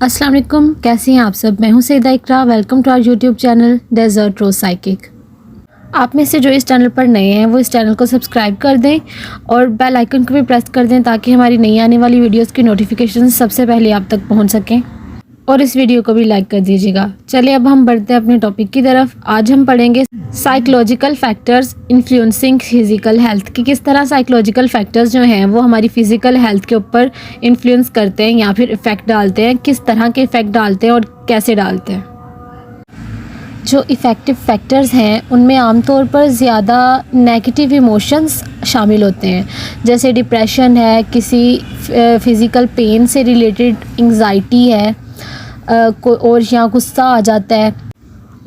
अस्सलाम वालेकुम, कैसे हैं आप सब। मैं हूं Saeeda Iqra. Welcome to our YouTube channel desert rose psychic. आप में से जो इस चैनल पर नए हैं वो इस चैनल को सब्सक्राइब कर दें और बेल आइकन को भी प्रेस कर दें ताकि हमारी नई आने वाली वीडियोस की नोटिफिकेशन सबसे पहले आप तक पहुंच सकें। और इस वीडियो को भी लाइक कर दीजिएगा। चलिए अब हम बढ़ते हैं अपने टॉपिक की तरफ। आज हम पढ़ेंगे psychological factors influencing physical health, कि किस तरह साइकोलॉजिकल फैक्टर्स जो हैं वो हमारी फिजिकल हेल्थ के ऊपर इन्फ्लुएंस करते हैं या फिर इफ़ेक्ट डालते हैं, किस तरह के इफ़ेक्ट डालते हैं और कैसे डालते हैं। जो इफ़ेक्टिव फैक्टर्स हैं उनमें आमतौर पर ज़्यादा नेगेटिव इमोशंस शामिल होते हैं, जैसे डिप्रेशन है, किसी फिज़िकल पेन से रिलेटेड एंग्जाइटी है, और यहाँ गुस्सा आ जाता है।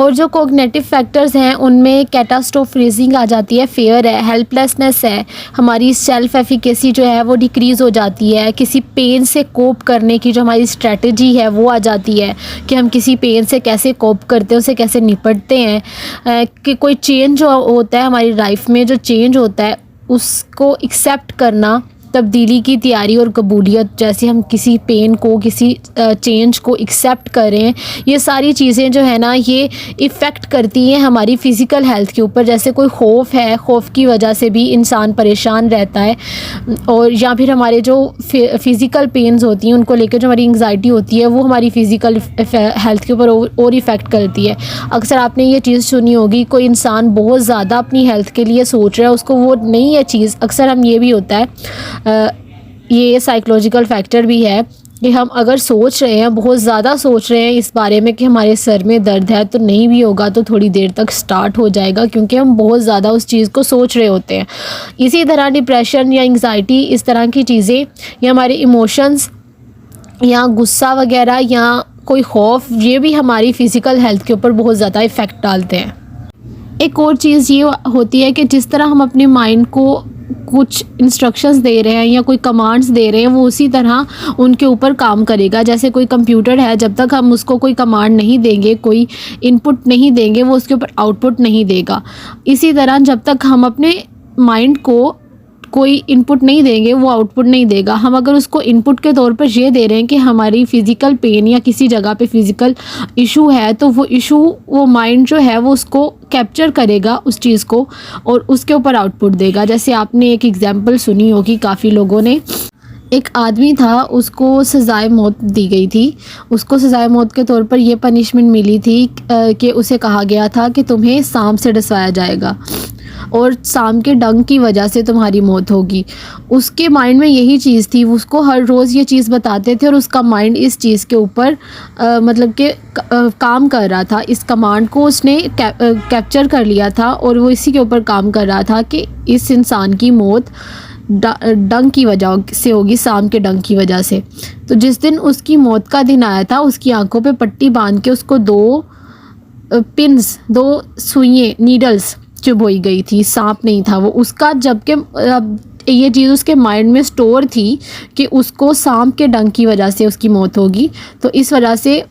और जो कोग्निटिव फैक्टर्स हैं उनमें कैटास्ट्रोफिज़िंग आ जाती है, फेयर है, हेल्पलेसनेस है, हमारी सेल्फ एफिकेसी जो है वो डिक्रीज़ हो जाती है, किसी पेन से कोप करने की जो हमारी स्ट्रेटजी है वो आ जाती है कि हम किसी पेन से कैसे कोप करते हैं, उसे कैसे निपटते हैं। कि कोई चेंज जो होता है हमारी लाइफ में, जो चेंज होता है उसको एक्सेप्ट करना, तब्दीली की तैयारी और कबूलियत, जैसे हम किसी पेन को, किसी चेंज को एक्सेप्ट करें, ये सारी चीज़ें जो है ना ये इफ़ेक्ट करती हैं हमारी फ़िज़िकल हेल्थ के ऊपर। जैसे कोई खौफ है, खौफ की वजह से भी इंसान परेशान रहता है, और या फिर हमारे जो फ़िज़िकल पेन्स होती हैं उनको लेकर जो हमारी एंग्जाइटी होती है वो हमारी फ़िज़िकल हेल्थ के ऊपर और इफ़ेक्ट करती है। अक्सर आपने ये चीज़ सुनी होगी, कोई इंसान बहुत ज़्यादा अपनी हेल्थ के लिए सोच रहा है, उसको वो नहीं है चीज़। अक्सर हम ये भी होता है, ये साइकोलॉजिकल फैक्टर भी है कि हम अगर सोच रहे हैं, बहुत ज़्यादा सोच रहे हैं इस बारे में कि हमारे सर में दर्द है, तो नहीं भी होगा तो थोड़ी देर तक स्टार्ट हो जाएगा, क्योंकि हम बहुत ज़्यादा उस चीज़ को सोच रहे होते हैं। इसी तरह डिप्रेशन या एंग्जाइटी, इस तरह की चीज़ें, या हमारे इमोशंस या गुस्सा वगैरह या कोई खौफ, ये भी हमारी फ़िज़िकल हेल्थ के ऊपर बहुत ज़्यादा इफ़ेक्ट डालते हैं। एक और चीज़ ये होती है कि जिस तरह हम अपने माइंड को कुछ इंस्ट्रक्शंस दे रहे हैं या कोई कमांड्स दे रहे हैं, वो उसी तरह उनके ऊपर काम करेगा। जैसे कोई कंप्यूटर है, जब तक हम उसको कोई कमांड नहीं देंगे, कोई इनपुट नहीं देंगे, वो उसके ऊपर आउटपुट नहीं देगा। इसी तरह जब तक हम अपने माइंड को कोई इनपुट नहीं देंगे, वो आउटपुट नहीं देगा। हम अगर उसको इनपुट के तौर पर ये दे रहे हैं कि हमारी फ़िज़िकल पेन या किसी जगह पे फ़िज़िकल इशू है, तो वो इशू, वो माइंड जो है वो उसको कैप्चर करेगा उस चीज़ को और उसके ऊपर आउटपुट देगा। जैसे आपने एक एग्जांपल सुनी होगी काफ़ी लोगों ने, एक आदमी था, उसको सज़ाए मौत दी गई थी। उसको सज़ाए मौत के तौर पर यह पनिशमेंट मिली थी कि उसे कहा गया था कि तुम्हें सांप से डसवाया जाएगा और सांप के डंक की वजह से तुम्हारी मौत होगी। उसके माइंड में यही चीज़ थी, उसको हर रोज़ ये चीज़ बताते थे और उसका माइंड इस चीज़ के ऊपर मतलब कि काम कर रहा था। इस कमांड को उसने कैप्चर कर लिया था और वो इसी के ऊपर काम कर रहा था कि इस इंसान की मौत डंक की वजह से होगी, सांप के डंक की वजह से। तो जिस दिन उसकी मौत का दिन आया था, उसकी आंखों पे पट्टी बांध के उसको 2 पिन्स, 2 सुइयाँ, नीडल्स चुभोई गई थी। सांप नहीं था वो उसका, जबकि ये चीज़ उसके माइंड में स्टोर थी कि उसको सांप के डंक की वजह से उसकी मौत होगी। तो इस वजह से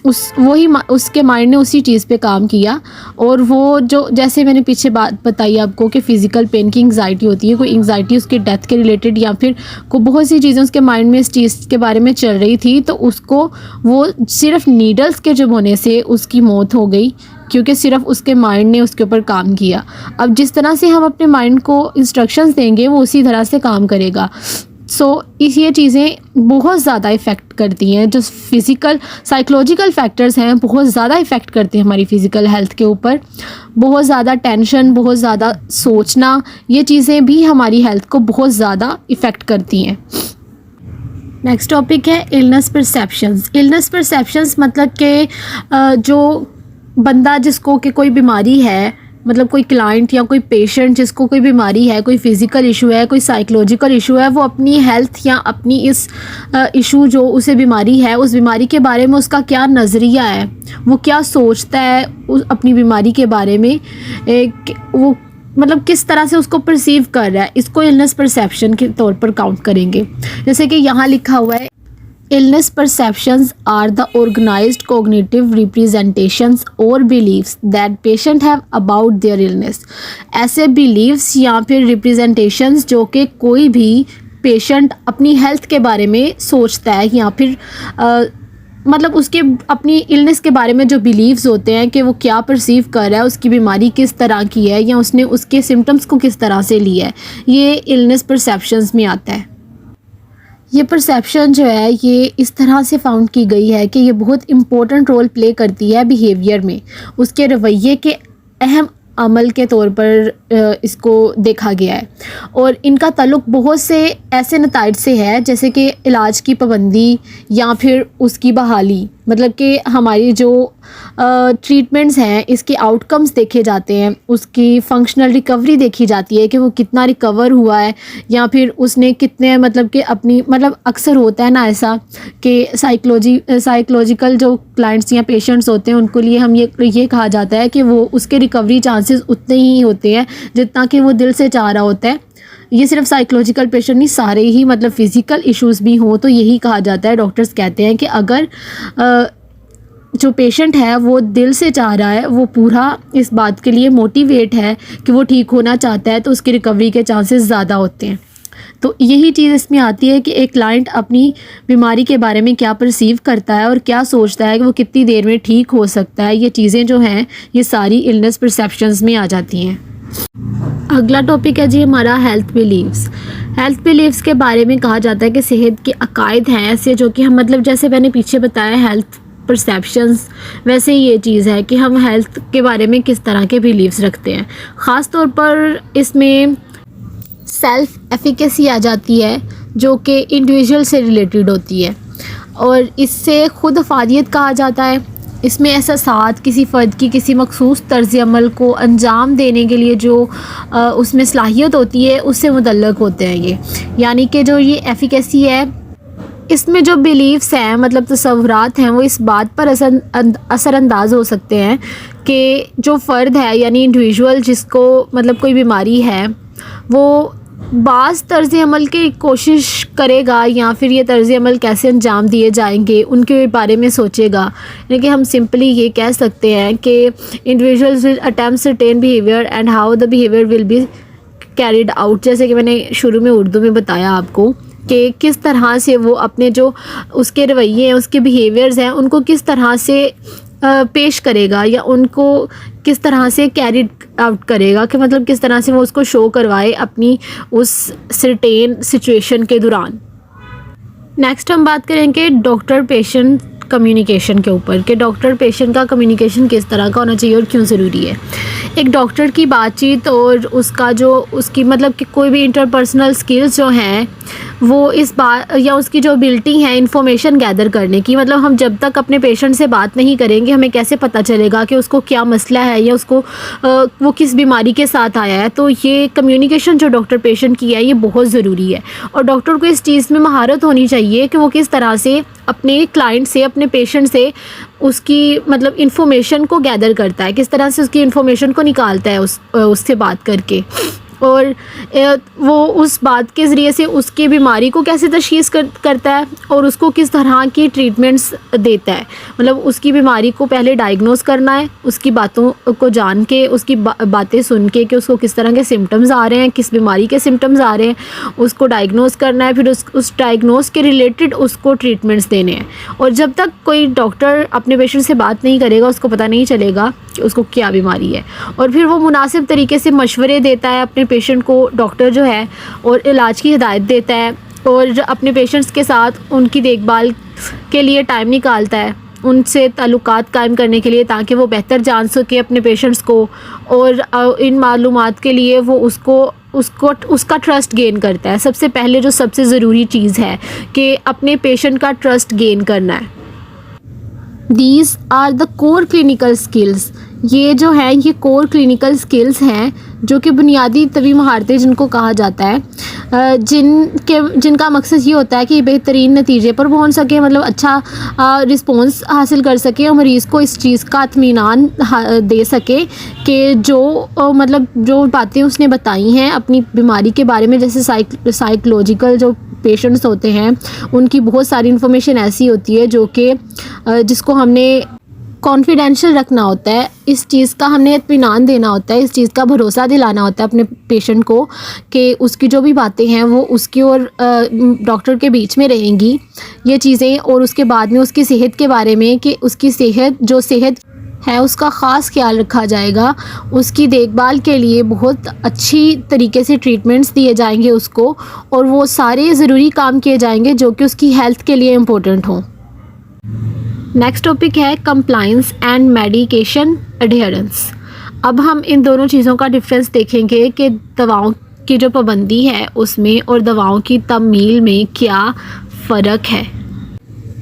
उसके माइंड ने उसी चीज़ पे काम किया। और वो जो, जैसे मैंने पीछे बात बताई आपको कि फ़िज़िकल पेन की एंग्जाइटी होती है, कोई एंग्जाइटी उसके डेथ के रिलेटेड या फिर को बहुत सी चीज़ें उसके माइंड में इस चीज़ के बारे में चल रही थी, तो उसको वो सिर्फ नीडल्स के चुभने से उसकी मौत हो गई, क्योंकि सिर्फ उसके माइंड ने उसके ऊपर काम किया। अब जिस तरह से हम अपने माइंड को इंस्ट्रक्शंस देंगे वो उसी तरह से काम करेगा। ये चीज़ें बहुत ज़्यादा इफ़ेक्ट करती हैं। जो फिज़िकल साइकोलॉजिकल फैक्टर्स हैं बहुत ज़्यादा इफ़ेक्ट करते हैं हमारी फ़िज़िकल हेल्थ के ऊपर। बहुत ज़्यादा टेंशन, बहुत ज़्यादा सोचना, ये चीज़ें भी हमारी हेल्थ को बहुत ज़्यादा इफ़ेक्ट करती हैं। नेक्स्ट टॉपिक है इलनेस परसेप्शंस। इलनेस परसेप्शंस मतलब कि जो बंदा जिसको कि कोई बीमारी है, मतलब कोई क्लाइंट या कोई पेशेंट जिसको कोई बीमारी है, कोई फ़िज़िकल इशू है, कोई साइकोलॉजिकल इशू है, वो अपनी हेल्थ या अपनी इस इशू जो उसे बीमारी है, उस बीमारी के बारे में उसका क्या नज़रिया है, वो क्या सोचता है अपनी बीमारी के बारे में, वो मतलब किस तरह से उसको परसीव कर रहा है, इसको इलनेस परसेप्शन के तौर पर काउंट करेंगे। जैसे कि यहाँ लिखा हुआ है, Illness perceptions are the organized cognitive representations or beliefs that patient have about their illness। ऐसे beliefs या फिर representations जो कि कोई भी पेशेंट अपनी हेल्थ के बारे में सोचता है या फिर मतलब उसके अपनी इलनेस के बारे में जो बिलीव्स होते हैं कि वो क्या परसीव कर रहा है, उसकी बीमारी किस तरह की है या उसने उसके सिम्टम्स को किस तरह से लिया है, ये इलनेस परसेप्शंस में आता है। ये परसेप्शन जो है ये इस तरह से फाउंड की गई है कि ये बहुत इम्पोर्टेंट रोल प्ले करती है बिहेवियर में, उसके रवैये के अहम अमल के तौर पर इसको देखा गया है। और इनका ताल्लुक़ बहुत से ऐसे नताइज से है जैसे कि इलाज की पाबंदी या फिर उसकी बहाली, मतलब कि हमारी जो ट्रीटमेंट्स हैं इसके आउटकम्स देखे जाते हैं, उसकी फंक्शनल रिकवरी देखी जाती है कि वो कितना रिकवर हुआ है या फिर उसने कितने मतलब कि अपनी मतलब अक्सर होता है ना ऐसा कि साइकोलॉजिकल जो क्लाइंट्स या पेशेंट्स होते हैं उनको लिए हम ये कहा जाता है कि वो उसके रिकवरी चांसेस उतने ही होते हैं जितना कि वो दिल से चाह रहा होता है। ये सिर्फ साइकोलॉजिकल पेशेंट नहीं, सारे ही मतलब फ़िज़िकल इश्यूज़ भी हों तो यही कहा जाता है, डॉक्टर्स कहते हैं कि अगर जो पेशेंट है वो दिल से चाह रहा है, वो पूरा इस बात के लिए मोटिवेट है कि वो ठीक होना चाहता है, तो उसकी रिकवरी के चांसेस ज़्यादा होते हैं। तो यही चीज़ इसमें आती है कि एक क्लाइंट अपनी बीमारी के बारे में क्या परसीव करता है और क्या सोचता है कि वो कितनी देर में ठीक हो सकता है। ये चीज़ें जो हैं ये सारी इलनेस परसेप्शंस में आ जाती हैं। अगला टॉपिक है जी हमारा हेल्थ बिलीव्स। हेल्थ बिलीव्स के बारे में कहा जाता है कि सेहत के अकायद हैं ऐसे जो कि हम मतलब जैसे मैंने पीछे बताया हेल्थ परसेप्शंस, वैसे ही ये चीज़ है कि हम हेल्थ के बारे में किस तरह के बिलीव्स रखते हैं। ख़ास तौर पर इसमें सेल्फ एफिकेसी आ जाती है जो कि इंडिविजुअल से रिलेटेड होती है और इससे खुद अफादियत कहा जाता है। इसमें एहसासात किसी फ़र्द की किसी मखसूस तर्ज़ अमल को अंजाम देने के लिए जो उसमें सलाहियत होती है उससे मुतल्लक़ होते हैं ये, यानी कि जो ये एफिकेसी है इसमें जो बिलीव्स हैं मतलब तसव्वुरात हैं वो इस बात पर असरअंदाज हो सकते हैं कि जो फ़र्द है यानी इंडिविजुअल जिसको मतलब कोई बीमारी है वो बाज़ तर्ज़ अमल की कोशिश करेगा या फिर ये तर्ज़ अमल कैसे अंजाम दिए जाएंगे उनके बारे में सोचेगा। यानी कि हम सिंपली ये कह सकते हैं कि individuals will attempt certain behaviour and how the behaviour will be carried out, जैसे कि मैंने शुरू में उर्दू में बताया आपको कि किस तरह से वो अपने जो उसके रवैये हैं उसके बिहेवियर्स हैं उनको किस तरह से पेश करेगा या उनको किस तरह से कैरी आउट करेगा कि मतलब किस तरह से वो उसको शो करवाए अपनी उस सर्टेन सिचुएशन के दौरान। नेक्स्ट हम बात करेंगे डॉक्टर पेशेंट कम्युनिकेशन के ऊपर कि डॉक्टर पेशेंट का कम्युनिकेशन किस तरह का होना चाहिए और क्यों ज़रूरी है। एक डॉक्टर की बातचीत और उसका जो उसकी मतलब कि कोई भी इंटरपर्सनल स्किल्स जो हैं वो इस बात या उसकी जो एबिलिटी है इंफॉर्मेशन गैदर करने की, मतलब हम जब तक अपने पेशेंट से बात नहीं करेंगे हमें कैसे पता चलेगा कि उसको क्या मसला है या उसको वो किस बीमारी के साथ आया है। तो ये कम्युनिकेशन जो डॉक्टर पेशेंट की है ये बहुत ज़रूरी है और डॉक्टर को इस चीज़ में महारत होनी चाहिए कि वो किस तरह से अपने क्लाइंट से अपने पेशेंट से उसकी मतलब इन्फॉर्मेशन को गैदर करता है, किस तरह से उसकी इन्फॉर्मेशन को निकालता है उससे बात करके और वो उस बात के ज़रिए से उसकी बीमारी को कैसे तशख़ीस करता है और उसको किस तरह की ट्रीटमेंट्स देता है। मतलब उसकी बीमारी को पहले डायग्नोस करना है, उसकी बातों को जान के उसकी बातें सुन के कि उसको किस तरह के सिम्टम्स आ रहे हैं, किस बीमारी के सिम्टम्स आ रहे हैं, उसको डायग्नोस करना है, फिर उस डायग्नोस के रिलेटेड उसको ट्रीटमेंट्स देने हैं। और जब तक कोई डॉक्टर अपने पेशेंट से बात नहीं करेगा उसको पता नहीं चलेगा कि उसको क्या बीमारी है और फिर वो मुनासिब तरीके से मशवरे देता है अपने पेशेंट को डॉक्टर जो है और इलाज की हिदायत देता है और अपने पेशेंट्स के साथ उनकी देखभाल के लिए टाइम निकालता है, उनसे ताल्लुकात कायम करने के लिए ताकि वो बेहतर जान सके अपने पेशेंट्स को और इन मालूमात के लिए वो उसका ट्रस्ट गेन करता है। सबसे पहले जो सबसे ज़रूरी चीज़ है कि अपने पेशेंट का ट्रस्ट गेन करना है। These are the core clinical skills, ये जो है ये कोर क्लिनिकल स्किल्स हैं जो कि बुनियादी तबी महारतें जिनको कहा जाता है, जिनका मकसद ये होता है कि बेहतरीन नतीजे पर पहुंच सके, मतलब अच्छा रिस्पॉन्स हासिल कर सके और मरीज़ को इस चीज़ का इत्मीनान दे सके कि जो मतलब जो बातें उसने बताई हैं अपनी बीमारी के बारे में, जैसे साइकोलॉजिकल जो पेशेंट्स होते हैं उनकी बहुत सारी इन्फॉर्मेशन ऐसी होती है जो कि जिसको हमने कॉन्फिडेंशियल रखना होता है, इस चीज़ का हमने इत्मीनान देना होता है, इस चीज़ का भरोसा दिलाना होता है अपने पेशेंट को कि उसकी जो भी बातें हैं वो उसकी और डॉक्टर के बीच में रहेंगी ये चीज़ें। और उसके बाद में उसकी सेहत के बारे में कि उसकी सेहत है उसका ख़ास ख्याल रखा जाएगा, उसकी देखभाल के लिए बहुत अच्छी तरीके से ट्रीटमेंट्स दिए जाएंगे उसको, और वो सारे ज़रूरी काम किए जाएंगे जो कि उसकी हेल्थ के लिए इम्पोर्टेंट हों। नेक्स्ट टॉपिक है कंप्लायंस एंड मेडिकेशन एडहेरेंस। अब हम इन दोनों चीज़ों का डिफरेंस देखेंगे कि दवाओं की जो पाबंदी है उसमें और दवाओं की तमील में क्या फ़र्क है।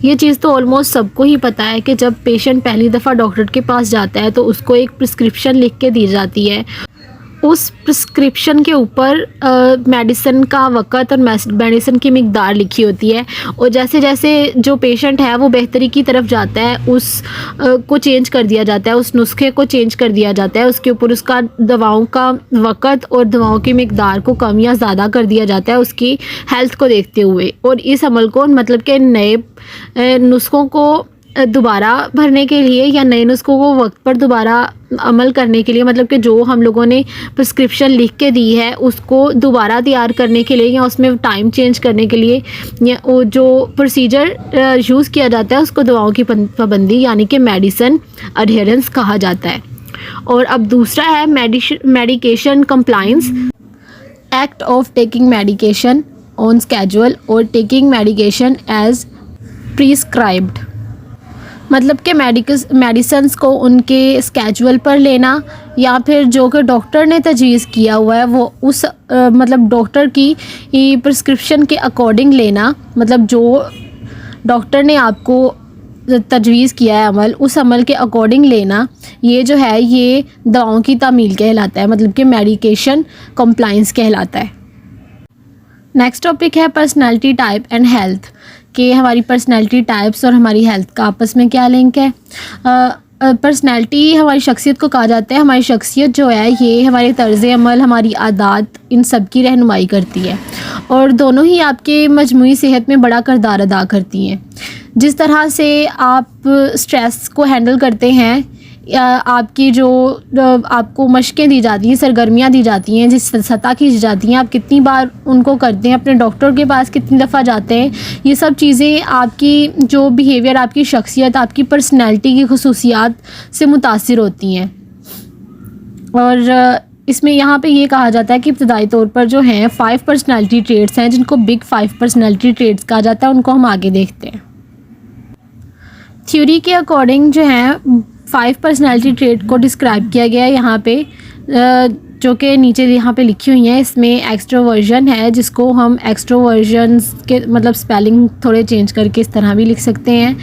ये चीज़ तो ऑलमोस्ट सबको ही पता है कि जब पेशेंट पहली दफ़ा डॉक्टर के पास जाता है तो उसको एक प्रिस्क्रिप्शन लिख के दी जाती है, उस प्रिस्क्रिप्शन के ऊपर मेडिसिन का वक़्त और मेडिसिन की मिक़दार लिखी होती है, और जैसे जैसे जो पेशेंट है वो बेहतरी की तरफ जाता है उस को चेंज कर दिया जाता है, उस नुस्खे को चेंज कर दिया जाता है, उसके ऊपर उसका दवाओं का वक़्त और दवाओं की मिक़दार को कम या ज़्यादा कर दिया जाता है उसकी हेल्थ को देखते हुए। और इस अमल को मतलब कि नए नुस्खों को दोबारा भरने के लिए या नए नुस्खों को वक्त पर दोबारा अमल करने के लिए, मतलब कि जो हम लोगों ने प्रिस्क्रिप्शन लिख के दी है उसको दोबारा तैयार करने के लिए या उसमें टाइम चेंज करने के लिए या वो जो प्रोसीजर यूज़ किया जाता है उसको दवाओं की पाबंदी यानी कि मेडिसिन अडहेरेंस कहा जाता है। और अब दूसरा है medication compliance, act of taking medication on schedule और टेकिंग मेडिकेशन एज प्रिस्क्राइब्ड। मतलब कि मेडिसिन्स को उनके स्केड्यूल पर लेना या फिर जो कि डॉक्टर ने तजवीज़ किया हुआ है वो उस मतलब डॉक्टर की प्रिस्क्रिप्शन के अकॉर्डिंग लेना, मतलब जो डॉक्टर ने आपको तजवीज़ किया है अमल उस अमल के अकॉर्डिंग लेना, ये जो है ये दवाओं की तामील कहलाता है, मतलब कि मेडिकेशन कंप्लायंस कहलाता है। नेक्स्ट टॉपिक है पर्सनैलिटी टाइप एंड हेल्थ, कि हमारी पर्सनैलिटी टाइप्स और हमारी हेल्थ का आपस में क्या लिंक है। पर्सनैलिटी हमारी शख्सियत को कहा जाता है। हमारी शख्सियत जो है ये हमारे तर्ज़ अमल, हमारी आदत, इन सब की रहनुमाई करती है और दोनों ही आपके मजमूई सेहत में बड़ा किरदार अदा करती हैं। जिस तरह से आप स्ट्रेस को हैंडल करते हैं, आपकी जो आपको मशक़ें दी जाती हैं, सरगर्मियाँ दी जाती हैं, जिस सतह की जाती हैं, आप कितनी बार उनको करते हैं, अपने डॉक्टर के पास कितनी दफ़ा जाते हैं, ये सब चीज़ें आपकी जो बिहेवियर, आपकी शख्सियत, आपकी पर्सनैलिटी की खुसूसियात से मुतासिर होती हैं। और इसमें यहाँ पे ये कहा जाता है कि इब्तदाई तौर पर जो हैं 5 पर्सनैलिटी ट्रेट्स हैं जिनको बिग 5 पर्सनैलिटी ट्रेट्स कहा जाता है, उनको हम आगे देखते हैं। थ्योरी के अकॉर्डिंग जो हैं 5 पर्सनैलिटी ट्रेट को डिस्क्राइब किया गया है यहाँ पे, जो कि नीचे यहाँ पे लिखी हुई हैं। इसमें एक्सट्रोवर्जन है जिसको हम एक्सट्रोवर्जन्स के मतलब स्पेलिंग थोड़े चेंज करके इस तरह भी लिख सकते हैं,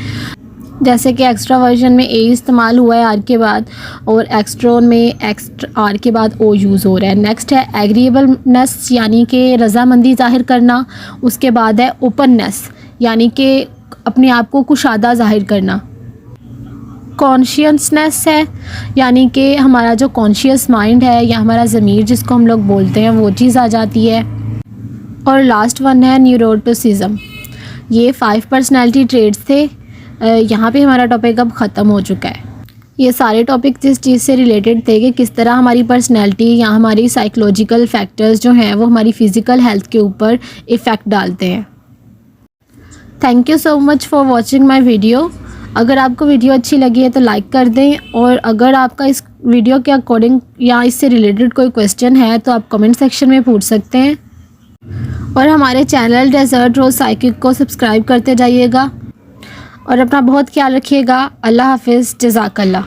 जैसे कि एक्स्ट्रावर्जन में ए इस्तेमाल हुआ है आर के बाद और एक्सट्रोन में आर के बाद ओ यूज़ हो रहा है। नेक्स्ट है एग्रीएबलनेस यानी कि रज़ामंदी ज़ाहिर करना। उसके बाद है ओपननेस यानी कि अपने आप को कुशादा ज़ाहिर करना। कॉन्शियसनेस है यानी कि हमारा जो कॉन्शियस माइंड है या हमारा ज़मीर जिसको हम लोग बोलते हैं वो चीज़ आ जाती है। और लास्ट वन है न्यूरोटिसिज्म। ये 5 पर्सनैलिटी ट्रेट्स थे। यहाँ पे हमारा टॉपिक अब ख़त्म हो चुका है। ये सारे टॉपिक जिस चीज़ से रिलेटेड थे कि किस तरह हमारी पर्सनैलिटी या हमारी साइकोलॉजिकल फैक्टर्स जो हैं वो हमारी फ़िज़िकल हेल्थ के ऊपर इफ़ेक्ट डालते हैं। Thank you so much for watching my video. अगर आपको वीडियो अच्छी लगी है तो लाइक कर दें, और अगर आपका इस वीडियो के अकॉर्डिंग या इससे रिलेटेड कोई क्वेश्चन है तो आप कमेंट सेक्शन में पूछ सकते हैं। और हमारे चैनल डेजर्ट रोज़ साइकिक को सब्सक्राइब करते जाइएगा और अपना बहुत ख्याल रखिएगा। अल्लाह हाफिज़, जज़ाकल्लाह।